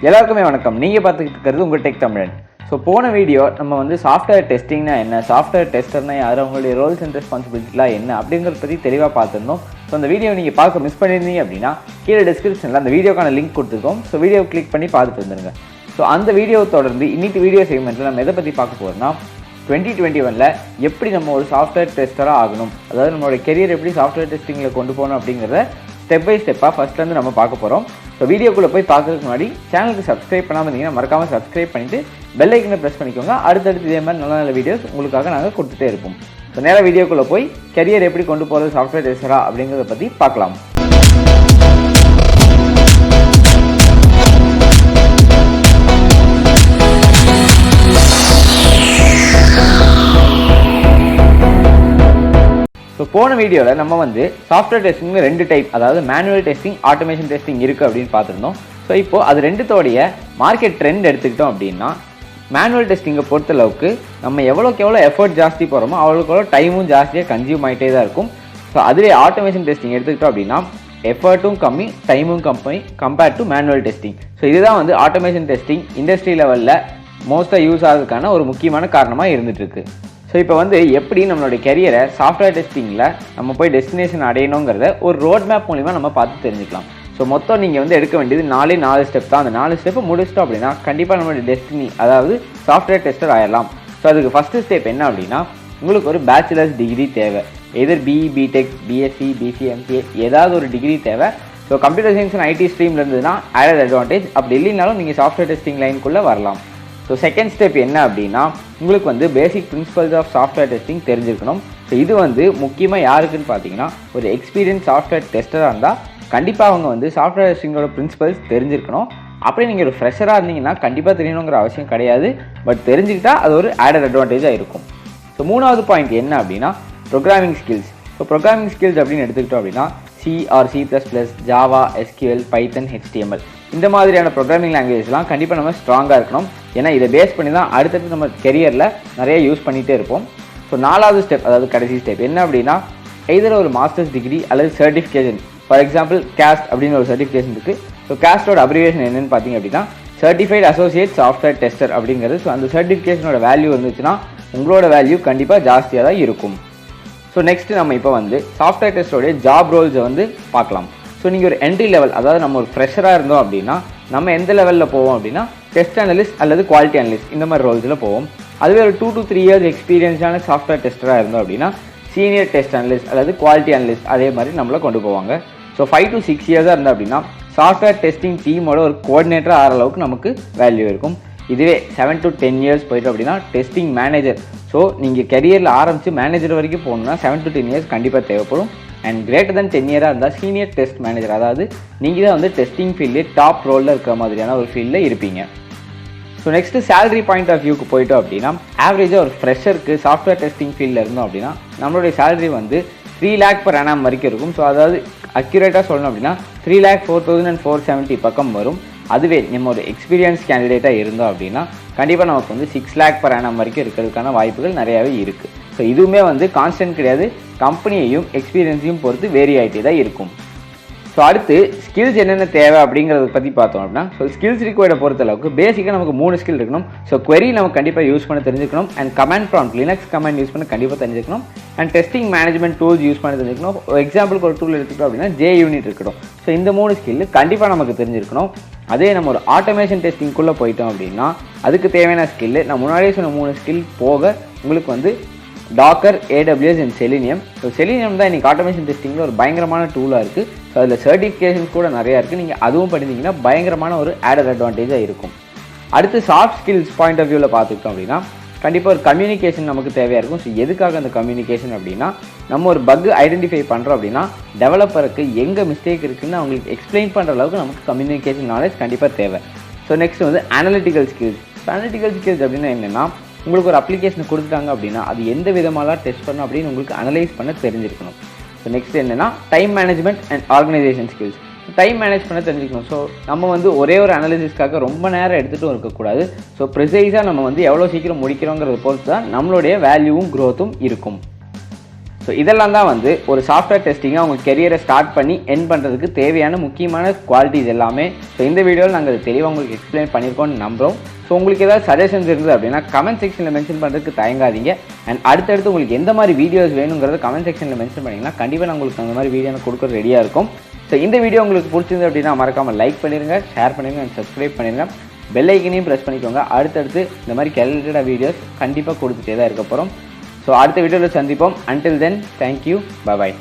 எல்லாருக்குமே வணக்கம். நீங்கள் பார்த்துக்கிட்டு இருக்கிறது உங்கள் டெக் தமிழன். ஸோ போன வீடியோ நம்ம வந்து சாஃப்ட்வேர் டெஸ்டிங்னா என்ன, சாஃப்ட்வேர் டெஸ்டர்னா யார், அவங்களுடைய ரோல்ஸ் அண்ட் ரெஸ்பான்சிபிலிட்டிலாம் என்ன அப்படிங்கிறத பற்றி தெளிவாக பார்த்துருந்தோம். ஸோ அந்த வீடியோ நீங்கள் பார்க்க மிஸ் பண்ணியிருந்தீங்க அப்படின்னா கீழே டிஸ்கிரிப்ஷனில் அந்த வீடியோக்கான லிங்க் கொடுத்துருக்கோம். ஸோ வீடியோ கிளிக் பண்ணி பார்த்துட்டு வந்துருங்க. ஸோ அந்த வீடியோ தொடர்ந்து இன்னைக்கு வீடியோ செக்மெண்ட்டில் நம்ம எதை பற்றி பார்க்க போகிறோம்னா 2021 எப்படி நம்ம ஒரு சாஃப்ட்வேர் டெஸ்டராக ஆகணும், அதாவது நம்மளோட கெரியர் எப்படி சாஃப்ட்வேர் டெஸ்டிங்கில் கொண்டு போகணும் அப்படிங்கிறத ஸ்டெப் பை ஸ்டெப்பாக ஃபஸ்ட்லேருந்து நம்ம பார்க்க போகிறோம். ஸோ வீடியோக்குள்ளே போய் பார்க்கறதுக்கு முன்னாடி சேனலுக்கு சப்ஸ்கிரைப் பண்ணாமல் இருந்தீங்கன்னா மறக்காமல் சப்ஸ்கிரைப் பண்ணிவிட்டு பெல் ஐக்கனை ப்ரெஸ் பண்ணிக்கோங்க. அடுத்தடுத்து இதே மாதிரி நல்ல நல்ல வீடியோஸ் உங்களுக்காக நாங்கள் கொடுத்துட்டே இருப்போம். ஸோ நேராக வீடியோக்குள்ளே போய் கெரியர் எப்படி கொண்டு போகிறது சாஃப்ட்வேர் டெஸ்டரா அப்படிங்கிறத பற்றி பார்க்கலாம். ஸோ போன வீடியோவில் நம்ம வந்து சாஃப்ட்வேர் டெஸ்டிங்கில் 2 டைப், அதாவது மேனுவல் டெஸ்டிங், ஆட்டோமேஷன் டெஸ்டிங் இருக்குது அப்படின்னு பார்த்துருந்தோம். ஸோ இப்போது அது ரெண்டுத்தோடைய மார்க்கெட் ட்ரெண்ட் எடுத்துக்கிட்டோம் அப்படின்னா மேனுவல் டெஸ்டிங்கை பொறுத்தளவுக்கு நம்ம எவ்வளோக்கு எவ்வளோ எஃபர்ட் ஜாஸ்தி போகிறோமோ அவ்வளோக்கு எவ்வளோ டைமும் ஜாஸ்தியாக கன்சியூம் ஆகிட்டே தான் இருக்கும். ஸோ அதுவே ஆட்டோமேஷன் டெஸ்டிங் எடுத்துக்கிட்டோம் அப்படின்னா எஃபர்ட்டும் கம்மி, டைமும் கம்மி compared to manual testing. So இதுதான் வந்து ஆட்டோமேஷன் டெஸ்டிங் இண்டஸ்ட்ரி லெவலில் மோஸ்ட்டாக யூஸ் ஆகிறதுக்கான ஒரு முக்கியமான காரணமாக இருந்துகிட்ருக்கு. ஸோ இப்போ வந்து எப்படி நம்மளுடைய கெரியரை சாஃப்ட்வேர் டெஸ்டிங்கில் நம்ம போய் டெஸ்டினேஷன் அடையணுங்கிறத ஒரு ரோட் மேப் மூலிமா நம்ம பார்த்து தெரிஞ்சுக்கலாம். ஸோ மொத்தம் நீங்கள் வந்து எடுக்க வேண்டியது 4 ஸ்டெப் தான். அந்த 4 ஸ்டெப்பு முடிச்சிட்டோம் அப்படின்னா கண்டிப்பாக நம்மளுடைய டெஸ்டினி, அதாவது சாஃப்ட்வேர் டெஸ்டர் ஆயிடலாம். ஸோ அதுக்கு ஃபஸ்ட்டு ஸ்டெப் என்ன அப்படின்னா, உங்களுக்கு ஒரு பேச்சுலர்ஸ் டிகிரி தேவை. Either BE, BTech, BSc, BC, MCA ஏதாவது ஒரு டிகிரி தேவை. So computer science and IT ஸ்ட்ரீமில் இருந்ததுன்னா ஆடட் அட்வான்டேஜ். அப்படி இல்லைனாலும் நீங்கள் சாஃப்ட்வேர் டெஸ்டிங் லைனுக்குள்ளே வரலாம். ஸோ செகண்ட் ஸ்டெப் என்ன அப்படின்னா, உங்களுக்கு வந்து basic principles of software testing தெரிஞ்சிருக்கணும். ஸோ இது வந்து முக்கியமாக யாருக்குன்னு பார்த்தீங்கன்னா, ஒரு எக்ஸ்பீரியன்ஸ் சாஃப்ட்வேர் டெஸ்டராக இருந்தால் கண்டிப்பாக அவங்க வந்து சாஃப்ட்வேர் டெஸ்டிங்கோட பிரின்சிபல்ஸ் தெரிஞ்சிருக்கணும். அப்படி நீங்கள் ஒரு ஃப்ரெஷராக இருந்தீங்கன்னா கண்டிப்பாக தெரியணுங்கிற அவசியம் கிடையாது. பட் தெரிஞ்சுக்கிட்டா அது ஒரு ஆடட் அட்வான்டேஜாக இருக்கும். ஸோ மூணாவது பாயிண்ட் என்ன அப்படின்னா, programming skills. So programming skills அப்படின்னு எடுத்துக்கிட்டோம் அப்படின்னா C or C++, Java, SQL, Python, HTML இந்த மாதிரியான ப்ரோக்ராமிங் லாங்குவேஜ்லாம் கண்டிப்பாக நம்ம ஸ்ட்ராங்காக இருக்கணும். ஏன்னா இதை பேஸ் பண்ணி தான் அடுத்தடுத்து நம்ம கெரியரில் நிறைய யூஸ் பண்ணிகிட்டே இருப்போம். ஸோ 4வது ஸ்டெப், அதாவது கடைசி ஸ்டெப் என்ன அப்படின்னா, எதில் ஒரு மாஸ்டர்ஸ் டிகிரி அல்லது சர்டிஃபிகேஷன். ஃபார் எக்ஸாம்பிள் கேஸ்ட் அப்படின்னு ஒரு சர்டிஃபிகேஷன் இருக்குது. ஸோ கேஸ்டோட அப்ரிவேஷன் என்னென்னு பார்த்தீங்க அப்படின்னா சர்டிஃபைட் அசோசியேட் சாஃப்ட்வேர் டெஸ்டர் அப்படிங்கிறது. ஸோ அந்த சர்டிஃபிகேஷனோட வேல்யூ இருந்துச்சுன்னா உங்களோட வேல்யூ கண்டிப்பாக ஜாஸ்தியாக தான் இருக்கும். ஸோ நெக்ஸ்ட்டு நம்ம இப்போ வந்து சாஃப்ட்வேர் டெஸ்டோடைய ஜாப் ரோல்ஸை வந்து பார்க்கலாம். ஸோ நீங்கள் ஒரு என்ட்ரி லெவல், அதாவது நம்ம ஒரு ஃப்ரெஷராக இருந்தோம் அப்படின்னா நம்ம எந்த லெவலில் போவோம் அப்படின்னா டெஸ்ட் அனலிஸ்ட் அல்லது குவாலிட்டி அனலிஸ்ட் இந்த மாதிரி ரோல்ஸில் போவோம். அதுவே ஒரு 2 to 3 years எக்ஸ்பீரியன்ஸான சாஃப்ட்வேர் டெஸ்டராக இருந்தோம் அப்படின்னா சீனியர் டெஸ்ட் அனலிஸ்ட் அல்லது குவாலிட்டி அனலிஸ்ட் அதே மாதிரி நம்மளை கொண்டு போவாங்க. ஸோ 5 to 6 years இருந்தோம் அப்படின்னா சாஃப்ட்வேர் டெஸ்டிங் டீமோட ஒரு கோஆர்டினேட்டராக ஆகிற அளவுக்கு நமக்கு வேல்யூ இருக்கும். இதுவே 7 to 10 years போயிட்டோம் அப்படின்னா டெஸ்டிங் மேனேஜர். ஸோ நீங்கள் கெரியரில் ஆரம்பித்து மேனேஜர் வரைக்கும் போகணுன்னா 7 to 10 years கண்டிப்பாக தேவைப்படும். அண்ட் கிரேட்டர் தென் 10 years இருந்தால் சீனியர் டெஸ்ட் மேனேஜர், அதாவது நீங்கள் தான் வந்து டெஸ்டிங் ஃபீல்ட்லேயே டாப் ரோலில் இருக்கிற மாதிரியான ஒரு ஃபீல்டில் இருப்பீங்க. So next salary point of வியூக்கு போயிட்டோம் அப்படின்னா ஆவரேஜாக ஒரு ஃப்ரெஷருக்கு சாஃப்ட்வேர் டெஸ்டிங் ஃபீல்டில் இருந்தோம் அப்படின்னா நம்மளுடைய சேலரி வந்து 3 lakh per annum வரைக்கும் இருக்கும். ஸோ அதாவது அக்யூரேட்டாக சொல்லணும் அப்படின்னா 3,04,470 பக்கம் வரும். அதுவே நம்ம ஒரு எக்ஸ்பீரியன்ஸ் கேண்டிடேட்டாக இருந்தோம் அப்படின்னா கண்டிப்பாக நமக்கு வந்து 6 lakh per annum வரைக்கும் இருக்கிறதுக்கான வாய்ப்புகள் நிறையாவே இருக்குது. ஸோ இதுவுமே வந்து கான்ஸ்டன்ட் கிடையாது, கம்பெனியையும் எக்ஸ்பீரியன்ஸையும் பொறுத்து வேரி ஆகிட்டே தான் இருக்கும். ஸோ அடுத்து ஸ்கில்ஸ் என்னென்ன தேவை அப்படிங்கிறத பற்றி பார்த்தோம் அப்படின்னா, ஸோ ஸ்கில்ஸ் ரிக்வயர்டை பொறுத்தளவுக்கு பேசிக்காக நமக்கு 3 ஸ்கில் இருக்கணும். ஸோ query நமக்கு கண்டிப்பாக யூஸ் பண்ண தெரிஞ்சுக்கணும். And command prompt, Linux command use பண்ண கண்டிப்பாக தெரிஞ்சுக்கணும். And testing management tools use பண்ண தெரிஞ்சுக்கணும். எக்ஸாம்பிளுக்கு ஒரு டூல் எடுத்துக்கிட்டோம் அப்படின்னா JUnit இருக்கணும். ஸோ இந்த 3 ஸ்கில் கண்டிப்பாக நமக்கு தெரிஞ்சிருக்கணும். அதே நம்ம ஒரு ஆட்டோமேஷன் டெஸ்டிங்குள்ளே போயிட்டோம் அப்படின்னா அதுக்கு தேவையான ஸ்கில் நான் முன்னாடியே சொன்ன 3 ஸ்கில் போக உங்களுக்கு வந்து Docker, AWS and Selenium. So Selenium தான் இன்றைக்கி ஆட்டோமேஷன் டெஸ்டிங்கில் ஒரு பயங்கரமான டூலாக இருக்குது. ஸோ அதில் சர்டிஃபிகேஷன்ஸ் கூட நிறையா இருக்குது. நீங்கள் அதுவும் படித்தீங்கன்னா பயங்கரமான ஒரு ஆடட் அட்வான்டேஜாக இருக்கும். அடுத்து சாஃப்ட் ஸ்கில்ஸ் பாயிண்ட் ஆஃப் வியூவில் பார்த்துக்கிட்டோம் அப்படின்னா கண்டிப்பாக ஒரு கம்யூனிகேஷன் நமக்கு தேவையாக இருக்கும். ஸோ எதுக்காக அந்த கம்யூனிகேஷன் அப்படின்னா, நம்ம ஒரு பக் ஐடென்டிஃபை பண்ணுறோம் அப்படின்னா டெவலப்பருக்கு எங்கே மிஸ்டேக் இருக்குதுன்னு அவங்களுக்கு எக்ஸ்பிளைன் பண்ணுற அளவுக்கு நமக்கு கம்யூனிகேஷன் நாலேஜ் கண்டிப்பாக தேவை. ஸோ நெக்ஸ்ட் வந்து அனலிட்டிக்கல் ஸ்கில்ஸ். அனலிட்டிக்கல் ஸ்கில்ஸ் அப்படின்னா என்னென்னா, உங்களுக்கு ஒரு அப்ளிகேஷனை கொடுத்துட்டாங்க அப்படின்னா அது எந்த விதமாலாம் டெஸ்ட் பண்ணணும் அப்படின்னு உங்களுக்கு அனலைஸ் பண்ண தெரிஞ்சிருக்கணும். ஸோ நெக்ஸ்ட் என்னென்னா time management and organisation skills. Time manage பண்ண தெரிஞ்சுக்கணும். ஸோ நம்ம வந்து ஒரே ஒரு அனாலிசிஸ்க்காக ரொம்ப நேரம் எடுத்துகிட்டும் இருக்கக்கூடாது. ஸோ ப்ரிசைஸாக நம்ம வந்து எவ்வளோ சீக்கிரம் முடிக்கிறோங்கிறத பொறுத்து தான் நம்மளுடைய வேல்யூவும் க்ரோத்தும் இருக்கும். ஸோ இதெல்லாம் தான் வந்து ஒரு சாஃப்ட்வேர் டெஸ்டிங்காக உங்கள் கெரியரை ஸ்டார்ட் பண்ணி என் பண்ணுறதுக்கு தேவையான முக்கியமான குவாலிட்டிஸ் எல்லாமே. ஸோ இந்த வீடியோவில் நாங்கள் அது தெளிவாக உங்களுக்கு எக்ஸ்பிளைன் பண்ணியிருக்கோம்னு நம்புகிறோம். ஸோ உங்களுக்கு ஏதாவது சஜஷன்ஸ் இருந்தது அப்படின்னா கமெண்ட் செக்ஷனில் மென்ஷன் பண்ணுறதுக்கு தயங்காதீங்க. அண்ட் அடுத்தடுத்து உங்களுக்கு எந்த மாதிரி வீடியோஸ் வேணுங்கிறத கமெண்ட் செக்ஷனில் மென்ஷன் பண்ணிங்கன்னா கண்டிப்பாக நான் உங்களுக்கு அந்த மாதிரி வீடியோ கொடுக்க ரெடியாக இருக்கும். ஸோ இந்த வீடியோ உங்களுக்கு பிடிச்சிருந்து அப்படின்னா மறக்காமல் லைக் பண்ணிடுங்க, ஷேர் பண்ணிடுங்க அண்ட் சப்ஸ்கிரைப் பண்ணிடுங்க. பெல் ஐக்கனையும் ப்ரெஸ் பண்ணிக்கோங்க. அடுத்தடுத்து இந்த மாதிரி ரிலேட்டடாக வீடியோஸ் கண்டிப்பாக கொடுத்துட்டே தான் இருக்க போகிறோம். ஸோ அடுத்த வீடியோவில் சந்திப்போம். Until then thank you, bye bye.